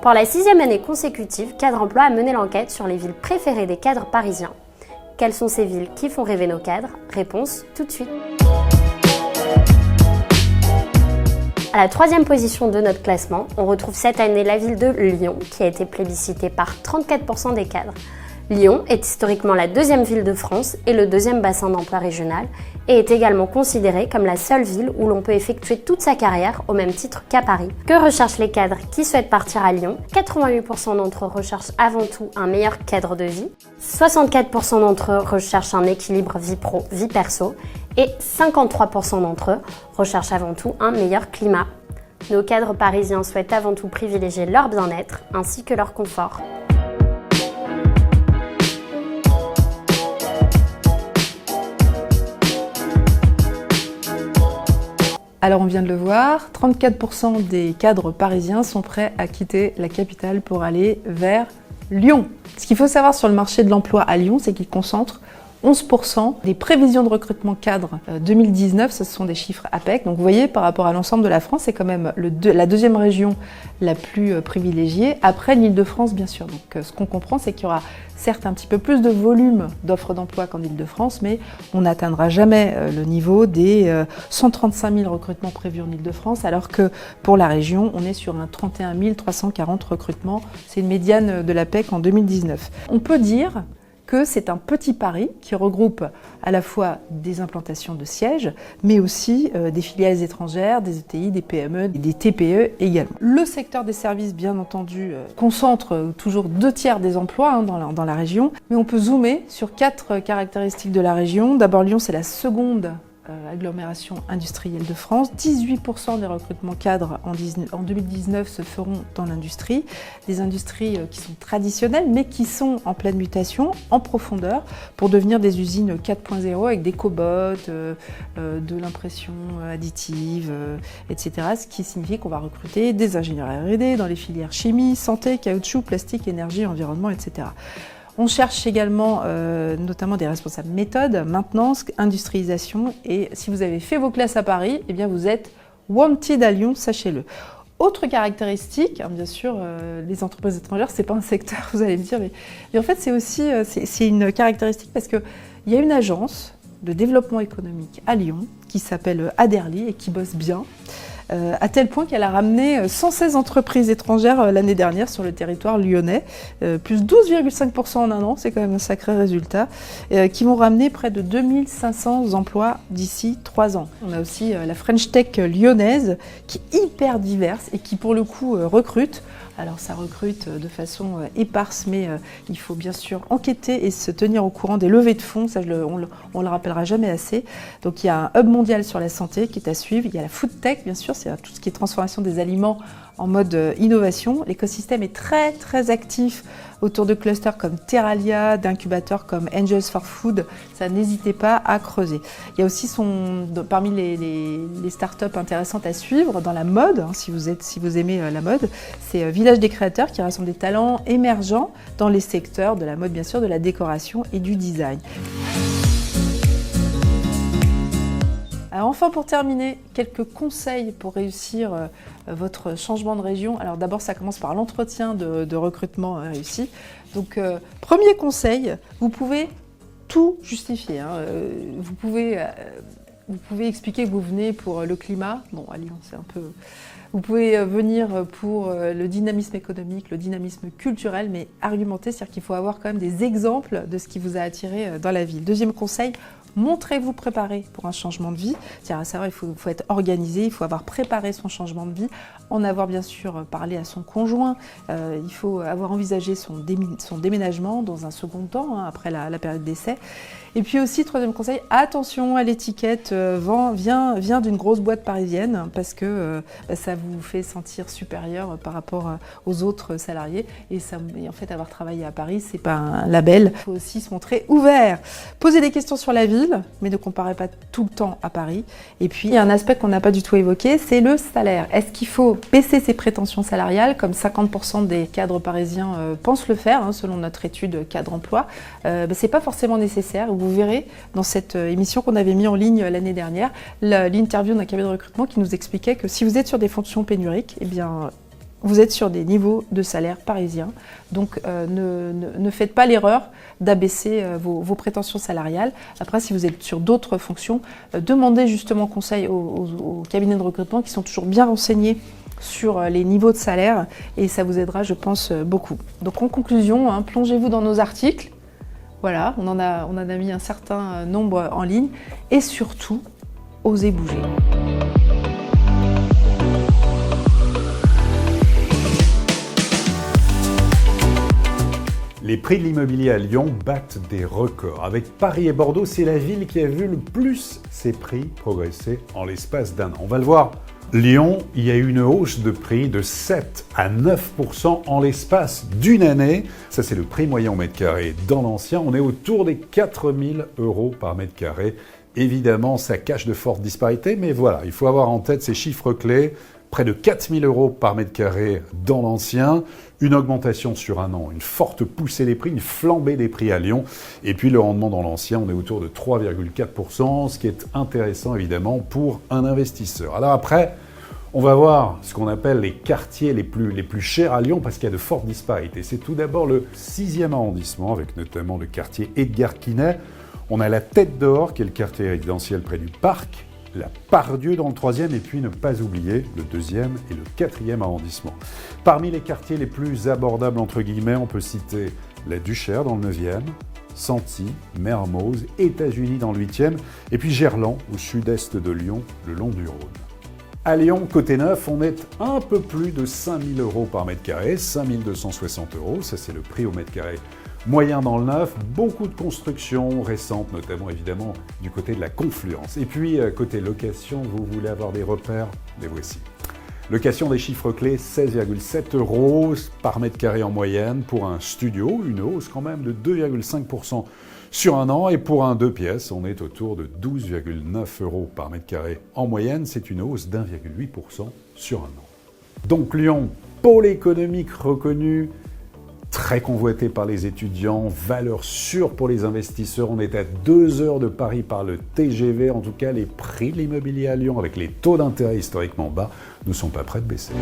Pour la 6e année consécutive, Cadre Emploi a mené l'enquête sur les villes préférées des cadres parisiens. Quelles sont ces villes qui font rêver nos cadres? Réponse tout de suite. À la 3e position de notre classement, on retrouve cette année la ville de Lyon, qui a été plébiscitée par 34% des cadres. Lyon est historiquement la 2e ville de France et le 2e bassin d'emploi régional et est également considérée comme la seule ville où l'on peut effectuer toute sa carrière au même titre qu'à Paris. Que recherchent les cadres qui souhaitent partir à Lyon? 88% d'entre eux recherchent avant tout un meilleur cadre de vie, 64% d'entre eux recherchent un équilibre vie pro-vie perso et 53% d'entre eux recherchent avant tout un meilleur climat. Nos cadres parisiens souhaitent avant tout privilégier leur bien-être ainsi que leur confort. Alors on vient de le voir, 34% des cadres parisiens sont prêts à quitter la capitale pour aller vers Lyon. Ce qu'il faut savoir sur le marché de l'emploi à Lyon, c'est qu'il concentre 11% des prévisions de recrutement cadre 2019, ce sont des chiffres APEC. Donc vous voyez, par rapport à l'ensemble de la France, c'est quand même la 2e région la plus privilégiée, après l'Île-de-France bien sûr. Donc ce qu'on comprend, c'est qu'il y aura certes un petit peu plus de volume d'offres d'emploi qu'en Île-de-France, mais on n'atteindra jamais le niveau des 135 000 recrutements prévus en Île-de-France, alors que pour la région, on est sur un 31 340 recrutements. C'est une médiane de l'APEC en 2019. On peut dire que c'est un petit pari qui regroupe à la fois des implantations de sièges, mais aussi des filiales étrangères, des ETI, des PME, des TPE également. Le secteur des services, bien entendu, concentre toujours 2/3 des emplois dans la région, mais on peut zoomer sur 4 caractéristiques de la région. D'abord, Lyon, c'est la seconde agglomération industrielle de France. 18% des recrutements cadres en 2019 se feront dans l'industrie. Des industries qui sont traditionnelles, mais qui sont en pleine mutation, en profondeur, pour devenir des usines 4.0 avec des cobots, de l'impression additive, etc. Ce qui signifie qu'on va recruter des ingénieurs R&D dans les filières chimie, santé, caoutchouc, plastique, énergie, environnement, etc. On cherche également notamment des responsables méthode, maintenance, industrialisation. Et si vous avez fait vos classes à Paris, eh bien vous êtes wanted à Lyon, sachez-le. Autre caractéristique, bien sûr, les entreprises étrangères, c'est pas un secteur, vous allez me dire, mais en fait c'est aussi c'est une caractéristique parce qu'il y a une agence de développement économique à Lyon qui s'appelle Aderly et qui bosse bien. À tel point qu'elle a ramené 116 entreprises étrangères l'année dernière sur le territoire lyonnais, plus 12,5% en un an, c'est quand même un sacré résultat, qui vont ramener près de 2500 emplois d'ici 3 ans. On a aussi la French Tech lyonnaise qui est hyper diverse et qui pour le coup recrute. Alors ça recrute de façon éparse, mais il faut bien sûr enquêter et se tenir au courant des levées de fonds, ça on le rappellera jamais assez. Donc il y a un hub mondial sur la santé qui est à suivre, il y a la food tech bien sûr, c'est tout ce qui est transformation des aliments en mode innovation. L'écosystème est très très actif autour de clusters comme Terralia, d'incubateurs comme Angels for Food, ça n'hésitez pas à creuser. Il y a aussi parmi les startups intéressantes à suivre dans la mode, si vous aimez la mode, c'est Village des créateurs qui rassemble des talents émergents dans les secteurs de la mode bien sûr, de la décoration et du design. Alors enfin, pour terminer, quelques conseils pour réussir votre changement de région. Alors d'abord, ça commence par l'entretien de recrutement réussi. Donc, premier conseil, vous pouvez tout justifier. Vous pouvez expliquer que vous venez pour le climat. Bon, à Lyon, c'est un peu... Vous pouvez venir pour le dynamisme économique, le dynamisme culturel, mais argumenter, c'est-à-dire qu'il faut avoir quand même des exemples de ce qui vous a attiré dans la ville. Deuxième conseil, montrez-vous préparé pour un changement de vie. C'est-à-dire à savoir, il faut être organisé, il faut avoir préparé son changement de vie, en avoir bien sûr parlé à son conjoint, il faut avoir envisagé son déménagement dans un second temps, après la période d'essai. Et puis aussi, troisième conseil, attention à l'étiquette vient d'une grosse boîte parisienne parce que ça vous fait sentir supérieur par rapport aux autres salariés. Et en fait, avoir travaillé à Paris, c'est pas un label. Il faut aussi se montrer ouvert. Posez des questions sur la ville, mais ne comparez pas tout le temps à Paris. Et puis, il y a un aspect qu'on n'a pas du tout évoqué, c'est le salaire. Est-ce qu'il faut baisser ses prétentions salariales, comme 50% des cadres parisiens pensent le faire, selon notre étude cadre emploi? C'est pas forcément nécessaire. Vous verrez dans cette émission qu'on avait mis en ligne l'année dernière, l'interview d'un cabinet de recrutement qui nous expliquait que si vous êtes sur des fonctions pénuriques, eh bien, vous êtes sur des niveaux de salaire parisiens. Donc ne faites pas l'erreur d'abaisser vos prétentions salariales. Après, si vous êtes sur d'autres fonctions, demandez justement conseil aux cabinets de recrutement qui sont toujours bien renseignés sur les niveaux de salaire et ça vous aidera, je pense, beaucoup. Donc en conclusion, plongez-vous dans nos articles. Voilà, on en a mis un certain nombre en ligne et surtout, osez bouger. Les prix de l'immobilier à Lyon battent des records. Avec Paris et Bordeaux, c'est la ville qui a vu le plus ses prix progresser en l'espace d'un an. On va le voir. Lyon, il y a eu une hausse de prix de 7 à 9% en l'espace d'une année. Ça, c'est le prix moyen au mètre carré. Dans l'ancien, on est autour des 4 000 € par mètre carré. Évidemment, ça cache de fortes disparités, mais voilà, il faut avoir en tête ces chiffres clés. Près de 4 000 € par mètre carré dans l'ancien, une augmentation sur un an, une forte poussée des prix, une flambée des prix à Lyon. Et puis le rendement dans l'ancien, on est autour de 3,4%, ce qui est intéressant évidemment pour un investisseur. Alors après, on va voir ce qu'on appelle les quartiers les plus chers à Lyon parce qu'il y a de fortes disparités. C'est tout d'abord le 6e arrondissement avec notamment le quartier Edgar Quinet. On a la Tête d'Or qui est le quartier résidentiel près du parc. La Pardieu dans le 3e et puis ne pas oublier le 2e et le 4e arrondissement. Parmi les quartiers les plus abordables entre guillemets, on peut citer la Duchère dans le 9e, Santi, Mermoz, États-Unis dans le 8e et puis Gerland au sud-est de Lyon, le long du Rhône. À Lyon, côté neuf, on est un peu plus de 5 000 € par mètre carré, 5 260 €, ça c'est le prix au mètre carré moyen dans le neuf, beaucoup de constructions récentes, notamment évidemment du côté de la Confluence. Et puis côté location, vous voulez avoir des repères, les voici. Location des chiffres clés, 16,7 € par mètre carré en moyenne pour un studio, une hausse quand même de 2,5% sur un an. Et pour un 2 pièces, on est autour de 12,9 € par mètre carré en moyenne. C'est une hausse d'1,8% sur un an. Donc Lyon, pôle économique reconnu, très convoité par les étudiants, valeur sûre pour les investisseurs. On est à 2 heures de Paris par le TGV. En tout cas, les prix de l'immobilier à Lyon, avec les taux d'intérêt historiquement bas, ne sont pas prêts de baisser.